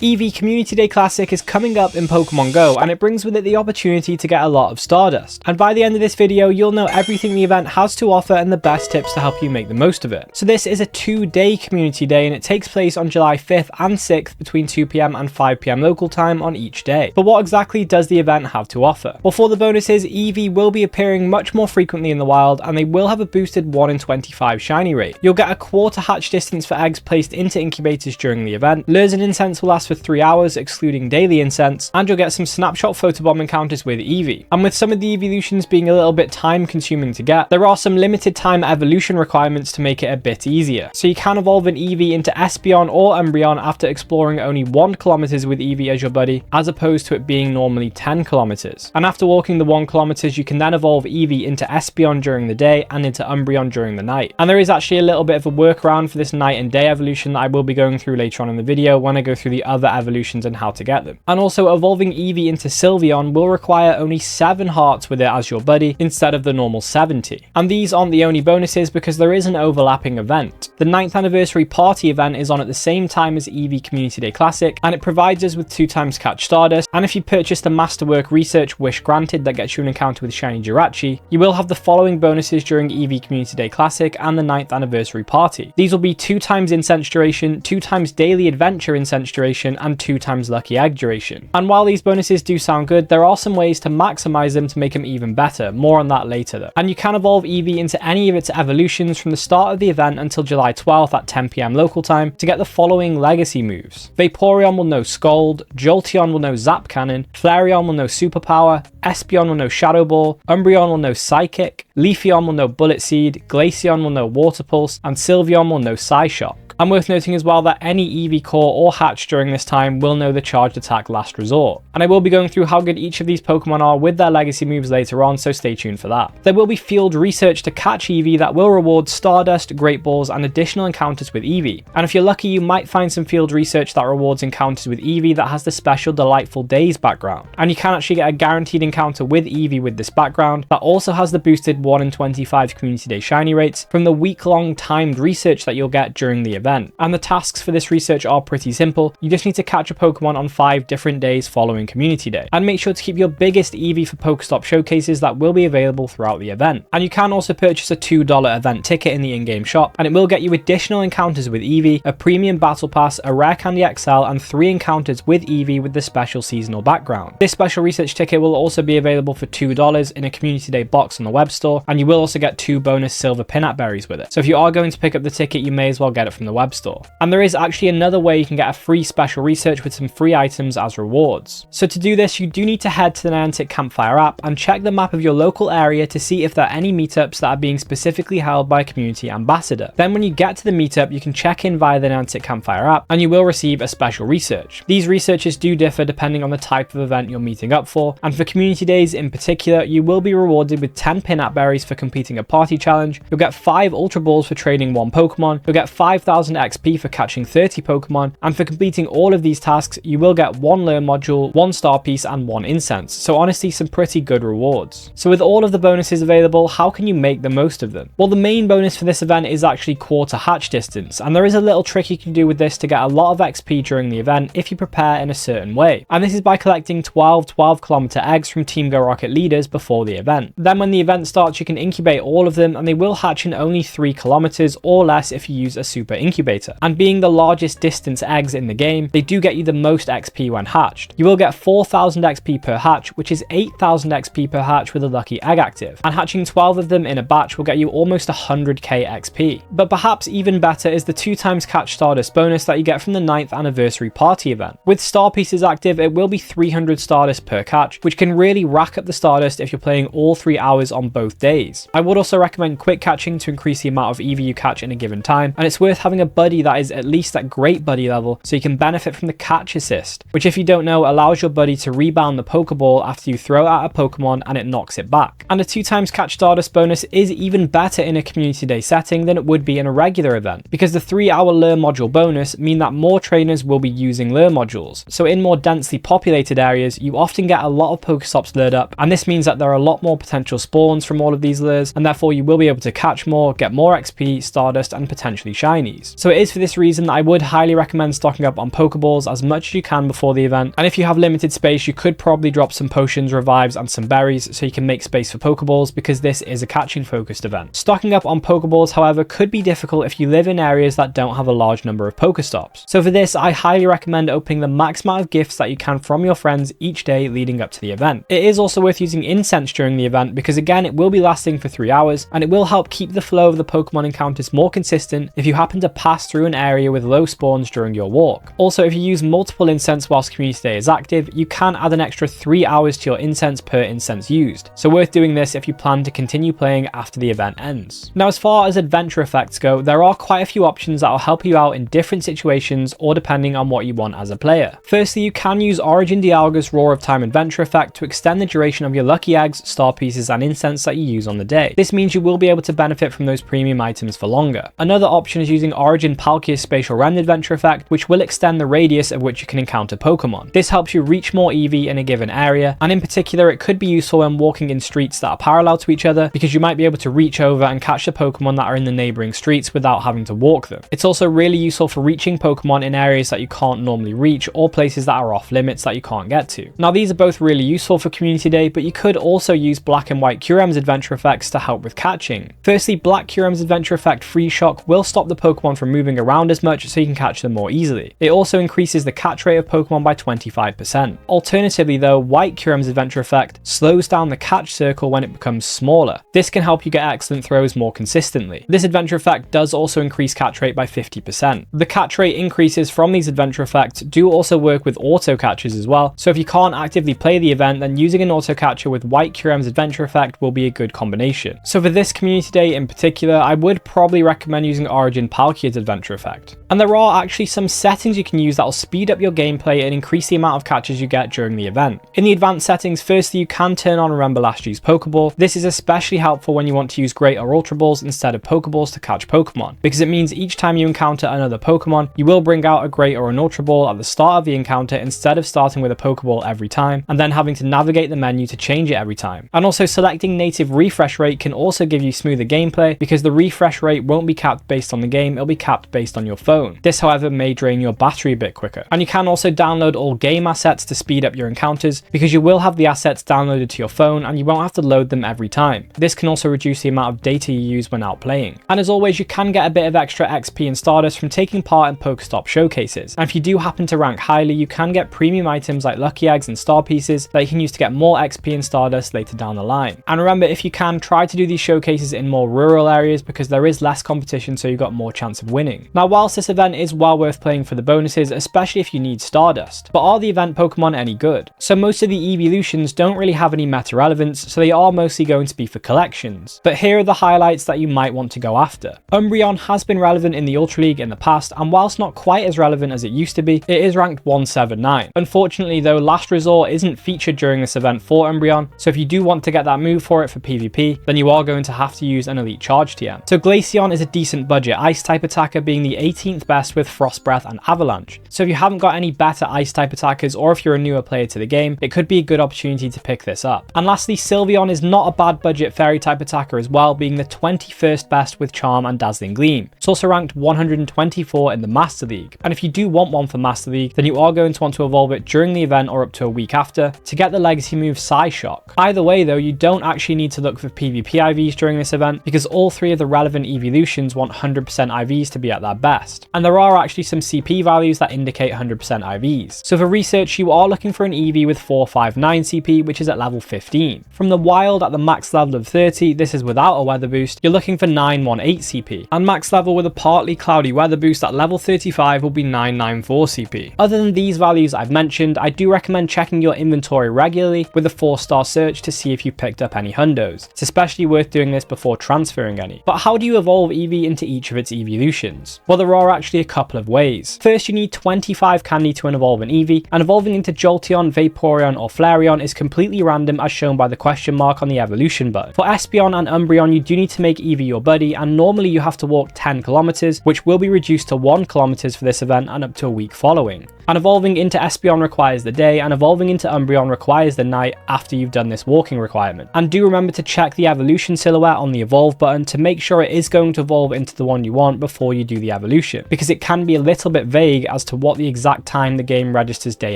Eevee Community Day Classic is coming up in Pokemon Go, and it brings with it the opportunity to get a lot of Stardust. And by the end of this video, you'll know everything the event has to offer and the best tips to help you make the most of it. So this is a 2-day Community Day, and it takes place on July 5th and 6th between 2 PM and 5 PM local time on each day. But what exactly does the event have to offer? Well, for the bonuses, Eevee will be appearing much more frequently in the wild, and they will have a boosted 1 in 25 shiny rate. You'll get a quarter hatch distance for eggs placed into incubators during the event. Lures and incense will last for 3 hours, excluding daily incense, and you'll get some snapshot photobomb encounters with Eevee. And with some of the Eeveelutions being a little bit time consuming to get, there are some limited time evolution requirements to make it a bit easier. So you can evolve an Eevee into Espeon or Umbreon after exploring only 1 kilometers with Eevee as your buddy, as opposed to it being normally 10 kilometers. And after walking the 1 kilometers, you can then evolve Eevee into Espeon during the day and into Umbreon during the night. And there is actually a little bit of a workaround for this night and day evolution that I will be going through later on in the video when I go through the other evolutions and how to get them. And also, evolving Eevee into Sylveon will require only 7 hearts with it as your buddy instead of the normal 70. And these aren't the only bonuses, because there is an overlapping event. The 9th anniversary party event is on at the same time as Eevee Community Day Classic, and it provides us with 2 times catch Stardust. And if you purchase the Masterwork Research Wish Granted that gets you an encounter with Shiny Jirachi, you will have the following bonuses during Eevee Community Day Classic and the 9th anniversary party. These will be 2 times incense duration, 2 times daily adventure incense duration, and 2 times lucky egg duration. And while these bonuses do sound good, there are some ways to maximize them to make them even better. More on that later though. And you can evolve Eevee into any of its evolutions from the start of the event until July 12th at 10 PM local time to get the following legacy moves. Vaporeon will know Scald, Jolteon will know Zap Cannon, Flareon will know Superpower, Espeon will know Shadow Ball, Umbreon will know Psychic, Leafeon will know Bullet Seed, Glaceon will know Water Pulse, and Sylveon will know Psyshock. And worth noting as well that any Eevee core or hatch during this time will know the charged attack Last Resort. And I will be going through how good each of these Pokemon are with their legacy moves later on, so stay tuned for that. There will be field research to catch Eevee that will reward Stardust, Great Balls, and additional encounters with Eevee. And if you're lucky, you might find some field research that rewards encounters with Eevee that has the special Delightful Days background. And you can actually get a guaranteed encounter with Eevee with this background that also has the boosted 1 in 25 Community Day shiny rates from the week-long timed research that you'll get during the event. And the tasks for this research are pretty simple. You just need to catch a Pokemon on 5 different days following Community Day. And make sure to keep your biggest Eevee for Pokestop showcases that will be available throughout the event. And you can also purchase a $2 event ticket in the in-game shop, and it will get you additional encounters with Eevee, a premium battle pass, a rare candy XL, and 3 encounters with Eevee with the special seasonal background. This special research ticket will also be available for $2 in a Community Day box on the web store, and you will also get 2 bonus silver pinat berries with it. So if you are going to pick up the ticket, you may as well get it from the web store. And there is actually another way you can get a free special research with some free items as rewards. So to do this, you do need to head to the Niantic Campfire app and check the map of your local area to see if there are any meetups that are being specifically held by a community ambassador. Then when you get to the meetup, you can check in via the Niantic Campfire app and you will receive a special research. These researches do differ depending on the type of event you're meeting up for, and for Community Days in particular, you will be rewarded with 10 pinat berries for completing a party challenge. You'll get 5 Ultra Balls for trading 1 Pokemon. You'll get 5,000 XP for catching 30 Pokemon, and for completing all of these tasks, you will get 1 Lure Module, 1 Star Piece, and 1 Incense. So honestly, some pretty good rewards. So with all of the bonuses available, how can you make the most of them? Well, the main bonus for this event is actually quarter hatch distance, and there is a little trick you can do with this to get a lot of XP during the event if you prepare in a certain way. And this is by collecting 12 12-kilometer eggs from Team Go Rocket leaders before the event. Then when the event starts, you can incubate all of them, and they will hatch in only 3 kilometers or less if you use a super incubator. And being the largest distance eggs in the game, they do get you the most XP when hatched. You will get 4,000 XP per hatch, which is 8,000 XP per hatch with a lucky egg active. And hatching 12 of them in a batch will get you almost 100k XP. But perhaps even better is the 2 times catch Stardust bonus that you get from the 9th anniversary party event. With Star Pieces active, it will be 300 Stardust per catch, which can really rack up the Stardust if you're playing all 3 hours on both days. I would also recommend quick catching to increase the amount of Eevee you catch in a given time, and it's worth having a buddy that is at least at great buddy level so you can benefit from the catch assist, which if you don't know allows your buddy to rebound the Pokeball after you throw it at a Pokemon and it knocks it back. And a 2 times catch Stardust bonus is even better in a Community Day setting than it would be in a regular event, because the 3-hour Lure Module bonus mean that more trainers will be using Lure Modules. So in more densely populated areas, you often get a lot of Pokestops lured up, and this means that there are a lot more potential spawns from all of these lures, and therefore you will be able to catch more, get more XP, Stardust, and potentially shinies. points. So it is for this reason that I would highly recommend stocking up on Pokeballs as much as you can before the event, and if you have limited space you could probably drop some potions, revives and some berries so you can make space for Pokeballs, because this is a catching focused event. Stocking up on Pokeballs however could be difficult if you live in areas that don't have a large number of Pokestops. So for this I highly recommend opening the max amount of gifts that you can from your friends each day leading up to the event. It is also worth using incense during the event because again it will be lasting for 3 hours and it will help keep the flow of the Pokemon encounters more consistent if you happen to pass through an area with low spawns during your walk. Also, if you use multiple incense whilst Community Day is active, you can add an extra 3 hours to your incense per incense used. So worth doing this if you plan to continue playing after the event ends. Now as far as adventure effects go, there are quite a few options that will help you out in different situations or depending on what you want as a player. Firstly, you can use Origin Dialga's Roar of Time adventure effect to extend the duration of your lucky eggs, star pieces and incense that you use on the day. This means you will be able to benefit from those premium items for longer. Another option is using Origin Palkia's Spatial Rend adventure effect, which will extend the radius of which you can encounter Pokemon. This helps you reach more Eevee in a given area, and in particular it could be useful when walking in streets that are parallel to each other because you might be able to reach over and catch the Pokemon that are in the neighbouring streets without having to walk them. It's also really useful for reaching Pokemon in areas that you can't normally reach or places that are off limits that you can't get to. Now these are both really useful for Community Day, but you could also use Black and White Curem's adventure effects to help with catching. Firstly, Black Curem's adventure effect Freeze Shock will stop the Pokemon from moving around as much so you can catch them more easily. It also increases the catch rate of Pokemon by 25%. Alternatively though, White Curem's adventure effect slows down the catch circle when it becomes smaller. This can help you get excellent throws more consistently. This adventure effect does also increase catch rate by 50%. The catch rate increases from these adventure effects do also work with auto catches as well, so if you can't actively play the event then using an auto catcher with White Curem's adventure effect will be a good combination. So for this Community Day in particular, I would probably recommend using Origin Palkia's adventure effect. And there are actually some settings you can use that will speed up your gameplay and increase the amount of catches you get during the event. In the advanced settings, firstly you can turn on Remember Last Year's Pokeball. This is especially helpful when you want to use Great or Ultra Balls instead of Pokeballs to catch Pokemon, because it means each time you encounter another Pokemon, you will bring out a Great or an Ultra Ball at the start of the encounter instead of starting with a Pokeball every time and then having to navigate the menu to change it every time. And also selecting native refresh rate can also give you smoother gameplay because the refresh rate won't be capped based on the game, it'll be capped based on your phone. This however may drain your battery a bit quicker. And you can also download all game assets to speed up your encounters because you will have the assets downloaded to your phone and you won't have to load them every time. This can also reduce the amount of data you use when out playing. And as always, you can get a bit of extra XP and Stardust from taking part in Pokestop showcases. And if you do happen to rank highly, you can get premium items like lucky eggs and star pieces that you can use to get more XP and Stardust later down the line. And remember, if you can, try to do these showcases in more rural areas because there is less competition, so you've got more chance of winning. Now whilst this event is well worth playing for the bonuses, especially if you need Stardust, but are the event Pokemon any good? So most of the Eeveelutions don't really have any meta relevance, so they are mostly going to be for collections. But here are the highlights that you might want to go after. Umbreon has been relevant in the Ultra League in the past, and whilst not quite as relevant as it used to be, it is ranked 179. Unfortunately though, Last Resort isn't featured during this event for Umbreon, so if you do want to get that move for it for PvP, then you are going to have to use an Elite Charge TM. So Glaceon is a decent budget Ice type attacker, being the 18th best with Frost Breath and Avalanche. So if you haven't got any better Ice type attackers, or if you're a newer player to the game, it could be a good opportunity to pick this up. And lastly, Sylveon is not a bad budget Fairy type attacker as well, being the 21st best with Charm and Dazzling Gleam. It's also ranked 124 in the Master League. And if you do want one for Master League, then you are going to want to evolve it during the event or up to a week after to get the legacy move Psyshock. Either way though, you don't actually need to look for PvP IVs during this event because all three of the relevant Eeveelutions want 100% IVs to be at their best. And there are actually some CP values that indicate 100% IVs. So for research, you are looking for an Eevee with 459 CP, which is at level 15. From the wild at the max level of 30, this is without a weather boost, you're looking for 918 CP. And max level with a partly cloudy weather boost at level 35 will be 994 CP. Other than these values I've mentioned, I do recommend checking your inventory regularly with a 4-star search to see if you picked up any hundos. It's especially worth doing this before transferring any. But how do you evolve Eevee into each of its Eeveelutions? Well, there are actually a couple of ways. First, you need 25 candy to evolve an Eevee, and evolving into Jolteon, Vaporeon or Flareon is completely random as shown by the question mark on the evolution button. For Espeon and Umbreon, you do need to make Eevee your buddy, and normally you have to walk 10 kilometers, which will be reduced to 1 kilometers for this event and up to a week following. And evolving into Espeon requires the day, and evolving into Umbreon requires the night after you've done this walking requirement. And do remember to check the evolution silhouette on the evolve button to make sure it is going to evolve into the one you want before you do the evolution, because it can be a little bit vague as to what the exact time the game registers day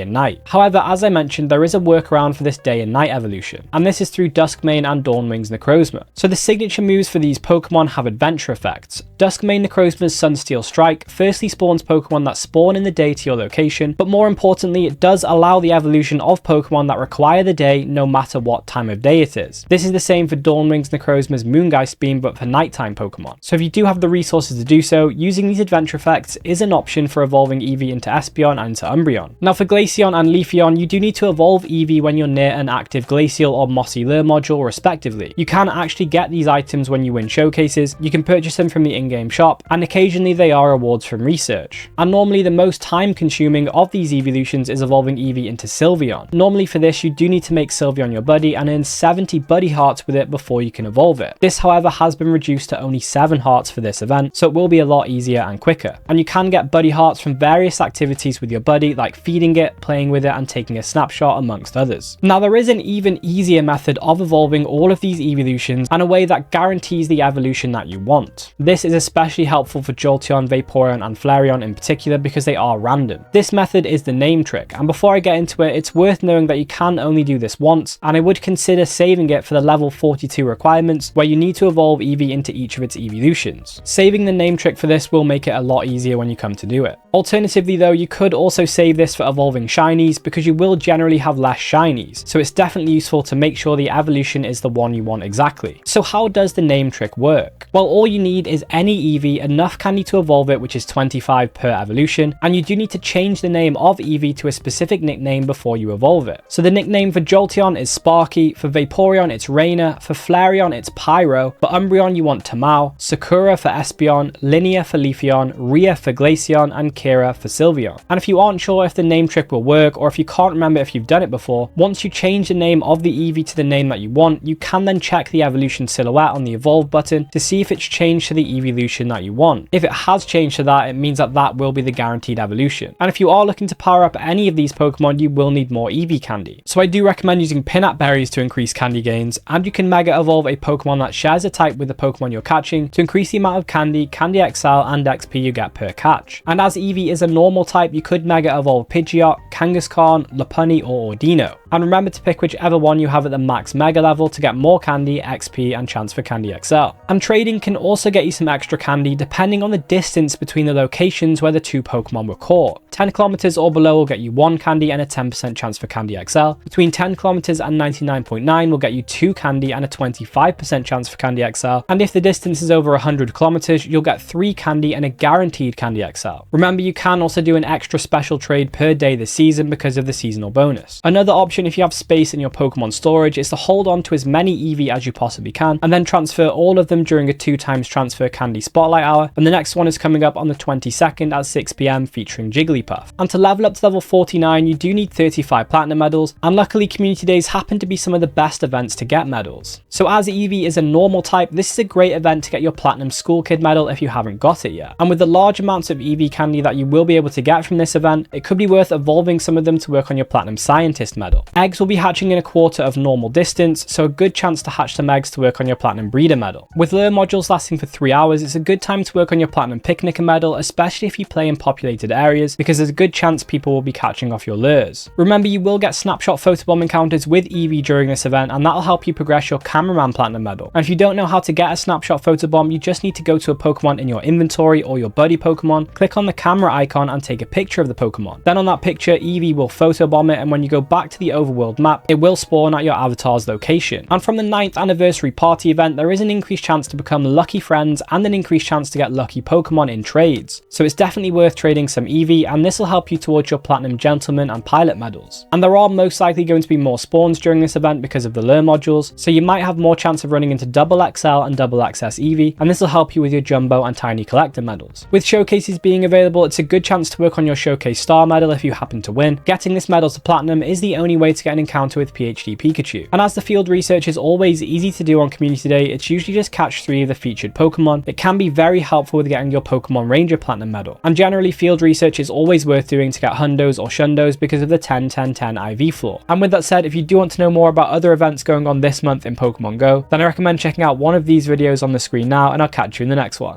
and night. However, as I mentioned, there is a workaround for this day and night evolution, and this is through Duskmane and Dawnwing's Necrozma. So the signature moves for these Pokemon have adventure effects. Duskmane Necrozma's Sunsteel Strike firstly spawns Pokemon that spawn in the day to your location, but more importantly, it does allow the evolution of Pokemon that require the day no matter what time of day it is. This is the same for Dawnwing's Necrozma's Moongeist Beam, but for nighttime Pokemon. So if you do have the resources to do so, using these adventure effects is an option for evolving Eevee into Espeon and into Umbreon. Now for Glaceon and Leafeon, you do need to evolve Eevee when you're near an active Glacial or Mossy Lure module respectively. You can actually get these items when you win showcases, you can purchase them from the in-game shop, and occasionally they are rewards from research. And normally the most time consuming of these Eeveelutions is evolving Eevee into Sylveon. Normally for this you do need to make Sylveon your buddy and earn 70 buddy hearts with it before you can evolve it. This however has been reduced to only 7 hearts for this event, so it will be a lot easier and quicker. And you can get buddy hearts from various activities with your buddy, like feeding it, playing with it, and taking a snapshot amongst others. Now there is an even easier method of evolving all of these Eeveelutions and a way that guarantees the evolution that you want. This is especially helpful for Jolteon, Vaporeon and Flareon in particular because they are random. This method is the name trick, and before I get into it, it's worth knowing that you can only do this once, and I would consider saving it for the level 42 requirements where you need to evolve Eevee into each of its Eeveelutions. Saving the name trick for this will make it a lot easier when you come to do it. Alternatively though, you could also save this for evolving shinies because you will generally have less shinies, so it's definitely useful to make sure the evolution is the one you want exactly. So how does the name trick work? Well, all you need is any Eevee, enough candy to evolve it, which is 25 per evolution, and you do need to change the name of Eevee to a specific nickname before you evolve it. So the nickname for Jolteon is Sparky, for Vaporeon it's Raina, for Flareon it's Pyro, for Umbreon you want Tamao, Sakura for Espeon, Linnea for Leafeon, Rhea for Glaceon, and Kira for Sylveon. And if you aren't sure if the name trick will work, or if you can't remember if you've done it before, once you change the name of the Eevee to the name that you want, you can then check the evolution silhouette on the evolve button to see if it's changed to the Eeveelution that you want. If it has changed to that, it means that that will be the guaranteed evolution. And if you are looking to power up any of these Pokemon, you will need more Eevee candy. So I do recommend using Pinap berries to increase candy gains, and you can Mega Evolve a Pokemon that shares a type with the Pokemon you're catching to increase the amount of candy, Candy XL, and XP you get per catch. And as Eevee is a normal type, you could Mega Evolve Pidgeot, Kangaskhan, Lopunny, or Ordino. And remember to pick whichever one you have at the max Mega level to get more candy, XP, and chance for Candy XL. And trading can also get you some extra candy depending on the distance between the locations where the two Pokemon were caught. 10 kilometers or below will get you 1 candy and a 10% chance for Candy XL. Between 10 kilometers and 99.9 will get you 2 candy and a 25% chance for Candy XL. And if the distance is over 100 kilometers, you'll get 3 candy and a guaranteed Candy XL. Remember, you can also do an extra special trade per day this season because of the seasonal bonus. Another option if you have space in your Pokemon storage is to hold on to as many Eevee as you possibly can and then transfer all of them during a 2x transfer candy spotlight hour, and the next one is coming up on the 22nd at 6 PM featuring Jigglypuff. And to level up to level 49 you do need 35 platinum medals, and luckily community days happen to be some of the best events to get medals. So as Eevee is a normal type, this is a great event to get your platinum school kid medal if you haven't got it yet. And with the large amounts of Eevee candy that you will be able to get from this event, it could be worth evolving some of them to work on your platinum scientist medal. Eggs will be hatching in a quarter of normal distance, so a good chance to hatch some eggs to work on your platinum breeder medal. With lure modules lasting for 3 hours, it's a good time to work on your platinum picnicker medal, especially if you play in populated areas, because there's a good chance people will be catching off your lures. Remember, you will get snapshot photobomb encounters with Eevee during this event, and that'll help you progress your cameraman platinum medal. And if you don't know how to get a snapshot photobomb, you just need to go to a Pokemon in your inventory or your buddy Pokemon, click on the camera icon and take a picture of the Pokemon. Then on that picture, Eevee will photobomb it, and when you go back to the overworld map, it will spawn at your avatar's location. And from the 9th anniversary party event, there is an increased chance to become lucky friends and an increased chance to get lucky Pokemon in trades. So it's definitely worth trading some Eevee, and this will help you towards your platinum gentleman and pilot medals. And there are most likely going to be more spawns during this event because of the lure modules, so you might have more chance of running into double XL and double XS Eevee, and this will help you with your jumbo and tiny collector medals. With showcases being available, it's a good chance to work on your showcase star medal if you happen to win. Getting this medal to platinum is the only way to get an encounter with PhD Pikachu. And as the field research is always easy to do on Community Day, it's usually just catch 3 of the featured Pokemon. It can be very helpful with getting your Pokemon Ranger Platinum medal. And generally field research is always worth doing to get Hundos or Shundos because of the 10-10-10 IV floor. And with that said, if you do want to know more about other events going on this month in Pokemon Go, then I recommend checking out one of these videos on the screen now, and I'll catch you in the next one.